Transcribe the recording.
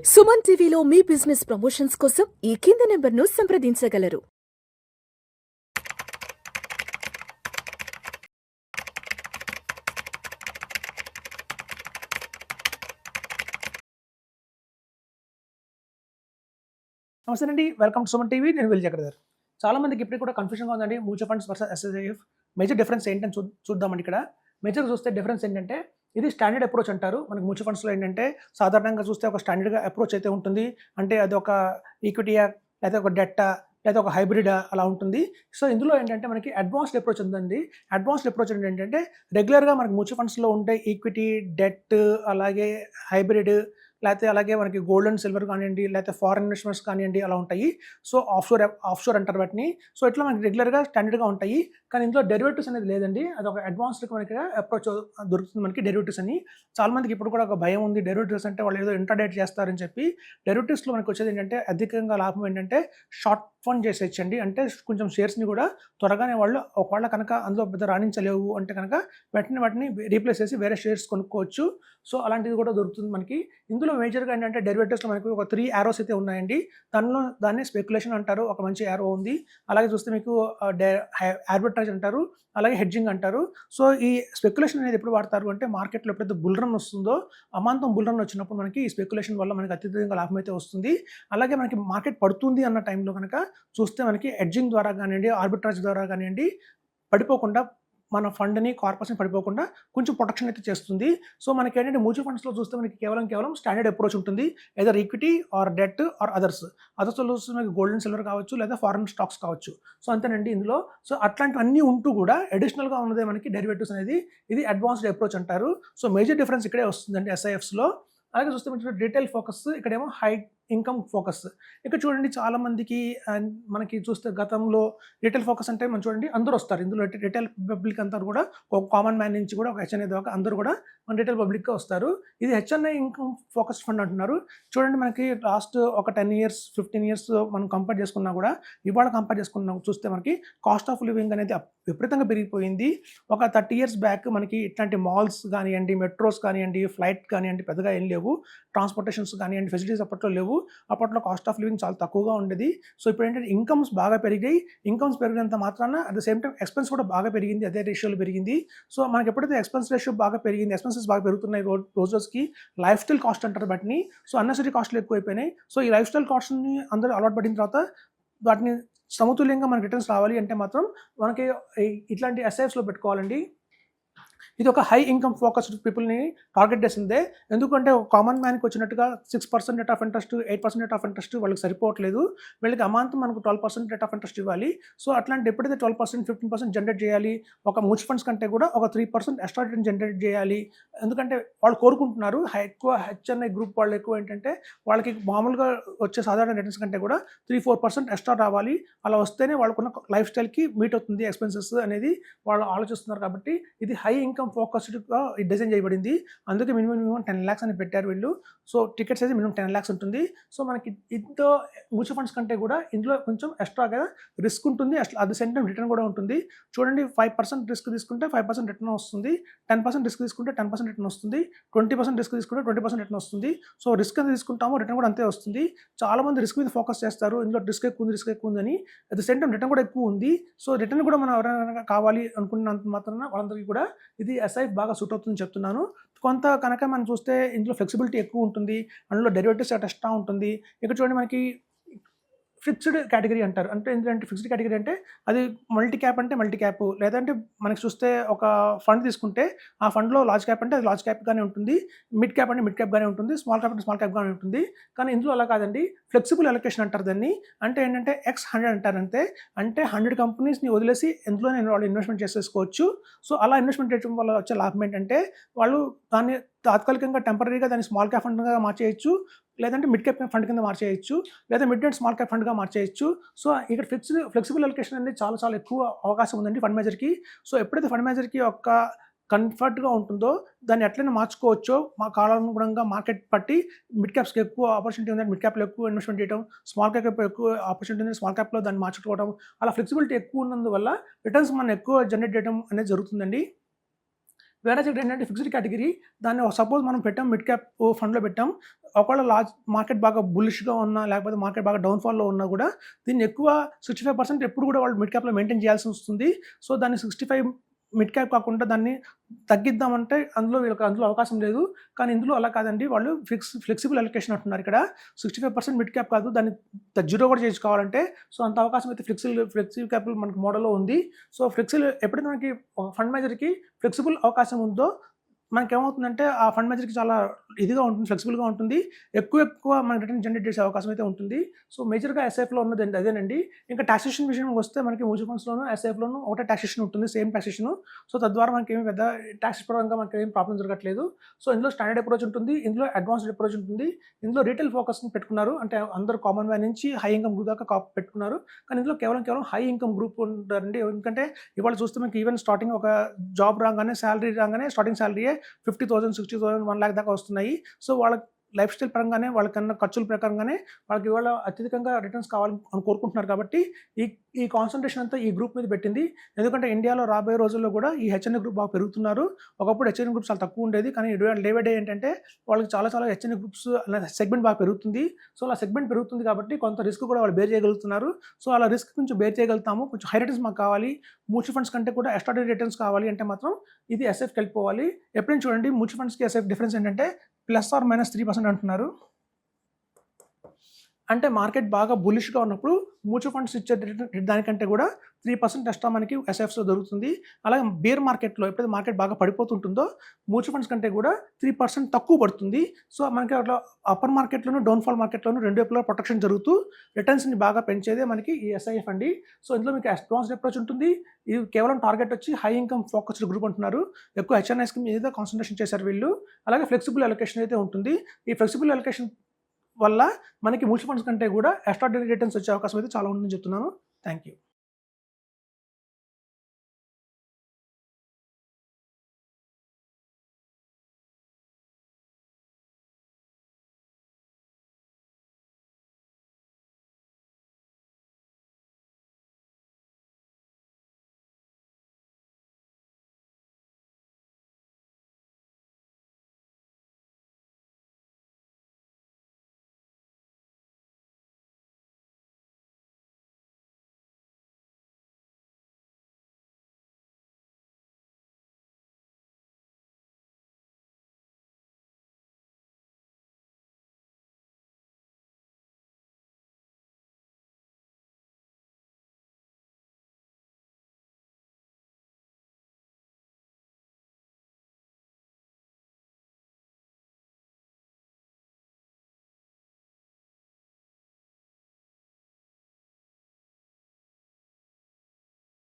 సుమన్ టీవీలో మీ business promotions కోసం ఈ కింది నెంబర్ను సంప్రదించగలరు. నమస్తే అండి, వెల్కమ్ టు సుమన్ టీవీ. నేను విజయ్ గారు. చాలా మందికి ఇప్పుడు కూడా కన్ఫ్యూజన్గా ఉందండి, mutual funds versus SIF. Major difference ఏంటని చూద్దామండి. ఇక్కడ మేజర్ చూస్తే డిఫరెన్స్ ఏంటంటే, ఇది స్టాండర్డ్ అప్రోచ్ అంటారు. మనకి మ్యూచువల్ ఫండ్స్లో ఏంటంటే సాధారణంగా చూస్తే ఒక స్టాండర్డ్గా అప్రోచ్ అయితే ఉంటుంది. అంటే అది ఒక ఈక్విటీయా, లేదా ఒక డెట్టా, లేదా ఒక హైబ్రిడా అలా ఉంటుంది. సో ఇందులో ఏంటంటే మనకి అడ్వాన్స్డ్ అప్రోచ్ ఉందండి. అడ్వాన్స్డ్ అప్రోచ్ ఏంటంటే రెగ్యులర్గా మనకి మ్యూచువల్ ఫండ్స్లో ఉంటే ఈక్విటీ, డెట్, అలాగే హైబ్రిడ్, లేకపోతే అలాగే మనకి గోల్డ్ అండ్ సిల్వర్ కానివ్వండి, లేకపోతే ఫారెన్ ఇన్వెస్ట్మెంట్స్ కానివ్వండి అలా ఉంటాయి. సో ఆఫ్షోర్ అంటారు వాటిని. సో ఇట్లా మనకి రెగ్యులర్గా స్టాండర్డ్గా ఉంటాయి. కానీ ఇందులో డెరివేటివ్స్ అనేది లేదండి. అది ఒక అడ్వాన్స్డ్ మనకి అప్రోచ్ దొరుకుతుంది మనకి డెరివేటివ్స్ అని. చాలామందికి ఇప్పుడు కూడా ఒక భయం ఉంది, డెరివేటివ్స్ అంటే వాళ్ళు ఏదో ఇంటర్డేట్ చేస్తారని చెప్పి. డెరివేటివ్స్లో మనకి వచ్చేది ఏంటంటే అధికంగా లాభం ఏంటంటే షార్ట్ ఫండ్ చేసేయచ్చండి. అంటే కొంచెం షేర్స్ని కూడా త్వరగానే వాళ్ళు ఒకవేళ కనుక అందులో పెద్ద రాణించలేవు అంటే కనుక వాటిని రీప్లేస్ చేసి వేరే షేర్స్ కొనుక్కోవచ్చు. సో అలాంటిది కూడా దొరుకుతుంది మనకి. ఇందులో మేజర్గా ఏంటంటే డెరివేటివ్స్లో మనకి ఒక 3 యారోస్ అయితే ఉన్నాయండి. దాన్ని స్పెక్యులేషన్ అంటారు, ఒక మంచి యారో ఉంది. అలాగే చూస్తే మీకు ఆర్బిట్రేజ్ అంటారు, అలాగే హెడ్జింగ్ అంటారు. సో ఈ స్పెక్యులేషన్ అనేది ఎప్పుడు వాడతారు అంటే, మార్కెట్లో ఎప్పుడైతే బుల్ రన్ వస్తుందో, అమాంతం బుల్ రన్ వచ్చినప్పుడు మనకి ఈ స్పెక్యులేషన్ వల్ల మనకి అత్యధికంగా లాభం అయితే వస్తుంది. అలాగే మనకి మార్కెట్ పడుతుంది అన్న టైంలో కనుక చూస్తే మనకి హెడ్జింగ్ ద్వారా కానివ్వండి, ఆర్బిట్రేజ్ ద్వారా కానివ్వండి, పడిపోకుండా మన ఫండ్ని, కార్పొరేషన్ పడిపోకుండా కొంచెం ప్రొటెక్షన్ అయితే చేస్తుంది. సో మనకి ఏంటంటే మ్యూచువల్ ఫండ్స్లో చూస్తే మనకి కేవలం స్టాండర్డ్ అప్రోచ్ ఉంటుంది. Either equity or debt or అదర్స్లో చూస్తే మనకి గోల్డ్ అండ్ సిల్వర్ కావచ్చు, లేదా ఫారెన్ స్టాక్స్ కావచ్చు. సో అంతేనండి ఇందులో. సో అట్లాంటివన్నీ ఉంటూ కూడా అడిషనల్గా ఉన్నదే మనకి డెరివేటివ్స్ అనేది. ఇది అడ్వాన్స్డ్ అప్రోచ్ అంటారు. సో మేజర్ డిఫరెన్స్ ఇక్కడే వస్తుందండి ఎస్ఐఎఫ్స్లో. అలాగే చూస్తే మనకి రీటైల్ ఫోకస్, ఇక్కడేమో హై ఇన్కమ్ ఫోకస్. ఇక్కడ చూడండి చాలామందికి మనకి చూస్తే గతంలో రీటైల్ ఫోకస్ అంటే మనం చూడండి అందరూ వస్తారు ఇందులో. రీటైల్ పబ్లిక్ అంతా కూడా ఒక కామన్ మ్యాన్ నుంచి కూడా ఒక హెచ్ఎన్ఐ దాకా అందరూ కూడా మన రీటైల్ పబ్లిక్గా వస్తారు. ఇది హెచ్ఎన్ఐ ఇన్కమ్ ఫోకస్ ఫండ్ అంటున్నారు. చూడండి మనకి లాస్ట్ ఒక 10 years 15 years మనం కంపేర్ చేసుకున్నా కూడా, ఇవాళ కంపేర్ చేసుకున్నా చూస్తే మనకి కాస్ట్ ఆఫ్ లివింగ్ అనేది విపరీతంగా పెరిగిపోయింది. ఒక 30 years బ్యాక్ మనకి ఇట్లాంటి మాల్స్ కానివ్వండి, మెట్రోస్ కానివ్వండి, ఫ్లైట్ కానివ్వండి పెద్దగా ఏం లేవు. ట్రాన్స్పోర్టేషన్స్ కానివ్వండి, ఫెసిలిటీస్ అప్పట్లో లేవు. అప్పట్లో కాస్ట్ ఆఫ్ లివింగ్ చాలా తక్కువగా ఉండేది. సో ఇప్పుడు ఏంటంటే ఇన్కమ్స్ బాగా పెరిగాయి. ఇన్కమ్స్ పెరిగినంత మాత్రాన at the same time expense కూడా బాగా పెరిగింది, అదే రేషియోలో పెరిగింది. సో మనకి ఎప్పుడైతే ఎక్స్పెన్స్ రేషియో బాగా పెరిగింది, ఎక్స్పెన్సెస్ బాగా పెరుగుతున్నాయి రోజుకి, లైఫ్ స్టైల్ కాస్ట్ అంటారు వాటిని. సో అన్నెసరీ కాస్ట్లు ఎక్కువైపోయినాయి. సో ఈ లైఫ్ స్టైల్ కాస్ట్ని అందరూ అలవాటు పడిన తర్వాత వాటిని సమతుల్యంగా మనకి రిటర్న్స్ రావాలి అంటే మాత్రం మనకి ఇట్లాంటి ఎస్ఐఎఫ్స్లో పెట్టుకోవాలండి. ఇది ఒక హై ఇన్కమ్ ఫోకస్డ్ పీపుల్ని టార్గెట్ చేసిందే. ఎందుకంటే ఒక కామన్ మ్యాన్కి వచ్చినట్టుగా 6% rate of interest, 8% rate of interest వాళ్ళకి సరిపోవట్లేదు. వీళ్ళకి అమాంతం మనకు 12% రేట్ ఆఫ్ ఇంట్రెస్ట్ ఇవ్వాలి. సో అట్లాంటి ఎప్పుడైతే 12% 15% జనరేట్ చేయాలి, ఒక మ్యూచువల్ ఫండ్స్ కంటే కూడా ఒక 3% ఎక్స్ట్రా రిటర్న్ జనరేట్ చేయాలి. ఎందుకంటే వాళ్ళు కోరుకుంటున్నారు. ఎక్కువ హెచ్ఎన్ఐ గ్రూప్ వాళ్ళు ఎక్కువ ఏంటంటే వాళ్ళకి మామూలుగా వచ్చే సాధారణ రిటర్న్స్ కంటే కూడా 3-4% ఎక్స్ట్రా రావాలి. అలా వస్తేనే వాళ్ళకున్న లైఫ్ స్టైల్కి మీట్ అవుతుంది ఎక్స్పెన్సెస్ అనేది వాళ్ళు ఆలోచిస్తున్నారు. కాబట్టి ఇది హై ఇన్కమ్ ఫోకస్డ్గా డిజైన్ చేయబడింది. అందుకే మినిమం 10 lakhs అని పెట్టారు వీళ్ళు. సో టికెట్స్ అయితే మినిమం 10 lakhs ఉంటుంది. సో మనకి ఇంతో మ్యూచువల్ ఫండ్స్ కంటే కూడా ఇందులో కొంచెం ఎక్స్ట్రాగా రిస్క్ ఉంటుంది, at the same time return కూడా ఉంటుంది. చూడండి 5% రిస్క్ తీసుకుంటే 5% రిటర్న్ వస్తుంది, 10% రిస్క్ తీసుకుంటే 10% రిటర్న్ వస్తుంది, 20% రిస్క్ తీసుకుంటే 20% రిటర్న్ వస్తుంది. సో రిస్క్ ఎంత తీసుకుంటామో రిటర్న్ కూడా అంతే వస్తుంది. చాలామంది రిస్క్ మీద ఫోకస్ చేస్తారు, ఇందులో రిస్క్ ఎక్కువ ఉందని. At the same time return కూడా ఎక్కువ ఉంది. సో రిటర్న్ కూడా మనం ఎవరైనా కావాలి అనుకున్నంత మాత్రాన వాళ్ళందరికీ కూడా ఇది ఎస్ఐఎఫ్ బాగా సూట్ అవుతుందని చెప్తున్నాను. కొంత కనుక మనం చూస్తే ఇందులో ఫ్లెక్సిబిలిటీ ఎక్కువ ఉంటుంది, అందులో డెరివేటివ్స్ ఎక్స్ట్రా ఉంటుంది. ఇక్కడ చూడండి మనకి ఫిక్స్డ్ కేటగిరీ అంటారు. అంటే ఏంటంటే ఫిక్స్డ్ కేటగిరీ అంటే అది మల్టీ క్యాప్ అంటే మల్టీ క్యాప్, లేదంటే మనకి చూస్తే ఒక ఫండ్ తీసుకుంటే ఆ ఫండ్లో లార్జ్ క్యాప్ అంటే అది లార్జ్ క్యాప్గానే ఉంటుంది, మిడ్ క్యాప్ అంటే మిడ్ క్యాప్గానే ఉంటుంది, స్మాల్ క్యాప్ అంటే స్మాల్ క్యాప్గానే ఉంటుంది. కానీ ఇందులో అలా కాదండి, ఫ్లెక్సిబుల్ అలొకేషన్ అంటారు దాన్ని. అంటే ఏంటంటే X100 అంటారు అంతే. అంటే 100 కంపెనీస్ని వదిలేసి ఎందులో వాళ్ళు ఇన్వెస్ట్మెంట్ చేసేసుకోవచ్చు. సో అలా ఇన్వెస్ట్మెంట్ చేయడం వల్ల వచ్చే లాభం ఏంటంటే వాళ్ళు దాన్ని తాత్కాలికంగా టెంపరీగా దాన్ని స్మాల్ క్యాప్ ఫండ్గా మార్చేయచ్చు, లేదంటే మిడ్ క్యాప్ ఫండ్ కింద మార్చేయచ్చు, లేదా మిడ్ అండ్ స్మాల్ క్యాప్ ఫండ్గా మార్చేయచ్చు. సో ఇక్కడ ఫ్లెక్సిబుల్ అలొకేషన్ అనేది చాలా ఎక్కువ అవకాశం ఉందండి ఫండ్ మేనేజర్కి. సో ఎప్పుడైతే ఫండ్ మేనేజర్కి ఒక కంఫర్ట్గా ఉంటుందో దాన్ని ఎట్లయినా మార్చుకోవచ్చో, మా కాలానుగుణంగా మార్కెట్ పట్టి మిడ్ క్యాప్స్కి ఎక్కువ ఆపర్చునిటీ ఉందంటే మిడ్ క్యాప్లో ఎక్కువ ఇన్వెస్ట్మెంట్ చేయడం, స్మాల్ క్యాప్ ఎక్కువ ఆపర్చునిటీ ఉంది స్మాల్ క్యాప్లో దాన్ని మార్చుకోవడం, అలా ఫ్లెక్సిబిలిటీ ఎక్కువ ఉన్నందువల్ల రిటర్న్స్ మనం ఎక్కువ జనరేట్ చేయడం అనేది జరుగుతుందండి. వేరే ఇక్కడ ఏంటంటే ఫిక్స్డ్ కేటగిరీ, దాన్ని సపోజ్ మనం పెట్టాం మిడ్ క్యాప్ ఫండ్లో పెట్టాం, ఒకవేళ లార్జ్ మార్కెట్ బాగా బుల్లిష్గా ఉన్నా లేకపోతే మార్కెట్ బాగా డౌన్ఫాల్లో ఉన్నా కూడా దీన్ని ఎక్కువ 65% ఎప్పుడు కూడా వాళ్ళు మిడ్ క్యాప్లో మెయింటైన్ చేయాల్సి వస్తుంది. సో దాన్ని 65 మిడ్ క్యాప్ కాకుండా దాన్ని తగ్గిద్దామంటే అందులో అవకాశం లేదు. కానీ ఇందులో అలా కాదండి, వాళ్ళు ఫ్లెక్సిబుల్ అలొకేషన్ అంటున్నారు ఇక్కడ. 65% మిడ్ క్యాప్ కాదు, దాన్ని జీరో కూడా చేసుకోవాలంటే. సో అంత అవకాశం అయితే ఫ్లెక్సిబుల్ క్యాప్ మనకి మోడల్లో ఉంది. సో ఎప్పుడైతే మనకి ఫండ్ మేనేజర్కి ఫ్లెక్సిబుల్ అవకాశం ఉందో మనకేమవుతుందంటే ఆ ఫండ్ మేనేజర్కి చాలా ఇదిగా ఉంటుంది, ఫ్లెక్సిబుల్గా ఉంటుంది, ఎక్కువ మనకి రిటర్న్ జనరేట్ చేసే అవకాశం అయితే ఉంటుంది. సో మేజర్గా ఎస్ఐఎఫ్లో ఉన్నది అదేనండి. ఇంకా టాక్సేషన్ విషయం వస్తే మనకి మ్యూచువల్ ఫండ్స్లోను ఎస్ఐఎఫ్లోను ఒకటే టాక్సేషన్ ఉంటుంది, సేమ్ టాక్సేషన్. సో తద్వారా మనకి ఏమి పెద్ద ట్యాక్స్ పరంగా మనకి ఏం ప్రాబ్లం జరగట్లేదు. సో ఇందులో స్టాండర్డ్ అప్రోచ్ ఉంటుంది, ఇందులో అడ్వాన్స్డ్ అప్రోచ్ ఉంటుంది. ఇందులో రీటైల్ ఫోకస్ని పెట్టుకున్నారు, అంటే అందరూ కామన్ మ్యాన్ నుంచి హై ఇన్కమ్ గ్రూప్ దాకా పెట్టుకున్నారు. కానీ ఇందులో కేవలం హై ఇన్కమ్ గ్రూప్ ఉంటారండి. ఎందుకంటే ఇవాళ చూస్తే మనకి ఈవెన్ స్టార్టింగ్ ఒక జాబ్ రాగానే స్టార్టింగ్ శాలరీయే 50,000, 60,000, 1 lakh దాకా వస్తున్నాయి. సో వాళ్ళ లైఫ్ స్టైల్ పరంగానే వాళ్ళకన్నా ఖర్చుల ప్రకారంగానే వాళ్ళకి ఇవాళ అత్యధికంగా రిటర్న్స్ కావాలని కోరుకుంటున్నారు. కాబట్టి ఈ కాన్సన్ట్రేషన్ అంతా ఈ గ్రూప్ మీద పెట్టింది. ఎందుకంటే ఇండియాలో రాబోయే రోజుల్లో కూడా ఈ హెచ్ఎన్ఏ గ్రూప్ బాగా పెరుగుతున్నారు. ఒకప్పుడు హెచ్ఎన్ఏ గ్రూప్ చాలా తక్కువ ఉండేది, కానీ డే బై డే ఏంటంటే వాళ్ళకి చాలా హెచ్ఎన్ఏ గ్రూప్స్ సెగ్మెంట్ బాగా పెరుగుతుంది. సో అలా సెగ్మెంట్ పెరుగుతుంది కాబట్టి కొంత రిస్క్ కూడా వాళ్ళు బేర్ చేయగలుగుతున్నారు. సో అలా రిస్క్ కొంచెం బేర్ చేయగలుగుతాము, కొంచెం హై రిటర్న్స్ మాకు కావాలి, మ్యూచువల్ ఫండ్స్ కంటే కూడా ఎక్స్ట్రాడనరీ రిటర్న్స్ కావాలి అంటే మాత్రం ఇది ఎస్ఎఫ్కి వెళ్ళిపోవాలి. ఎప్పుడైనా చూడండి మ్యూచువల్ ఫండ్స్కి ఎస్ఎఫ్ డిఫరెన్స్ ఏంటంటే +or-3% అంటున్నారు. అంటే మార్కెట్ బాగా బులిష్గా ఉన్నప్పుడు మ్యూచువల్ ఫండ్స్ ఇచ్చే దానికంటే కూడా 3% ఎక్స్ట్రా మనకి ఎస్ఎఫ్స్లో దొరుకుతుంది. అలాగే బేర్ మార్కెట్లో ఎప్పుడైతే మార్కెట్ బాగా పడిపోతుంటుందో మ్యూచువల్ ఫండ్స్ కంటే కూడా 3% తక్కువ పడుతుంది. సో మనకి అట్లా అప్పర్ మార్కెట్లోను డౌన్ఫాల్ మార్కెట్లోను రెండు వైపులా ప్రొటెక్షన్ జరుగుతూ రిటర్న్స్ని బాగా పెంచేదే మనకి ఈ ఎస్ఐఎఫ్ అండి. సో ఇందులో మీకు అడ్వాన్స్డ్ అప్రోచ్ ఉంటుంది. ఇది కేవలం టార్గెట్ వచ్చి హై ఇన్కమ్ ఫోకస్డ్ గ్రూప్ అంటున్నారు. ఎక్కువ హెచ్ఎన్ఐ స్కీమ్ మీద కాన్సన్ట్రేషన్ చేశారు వీళ్ళు. అలాగే ఫ్లెక్సిబుల్ అలొకేషన్ అయితే ఉంటుంది. ఈ ఫ్లెక్సిబుల్ అలొకేషన్ వల్ల మనకి మ్యూచువల్ ఫండ్స్ కంటే కూడా ఎక్స్ట్రాడనరీ రిటర్న్స్ వచ్చే అవకాశం అయితే చాలా ఉందని చెప్తున్నాను. Thank you.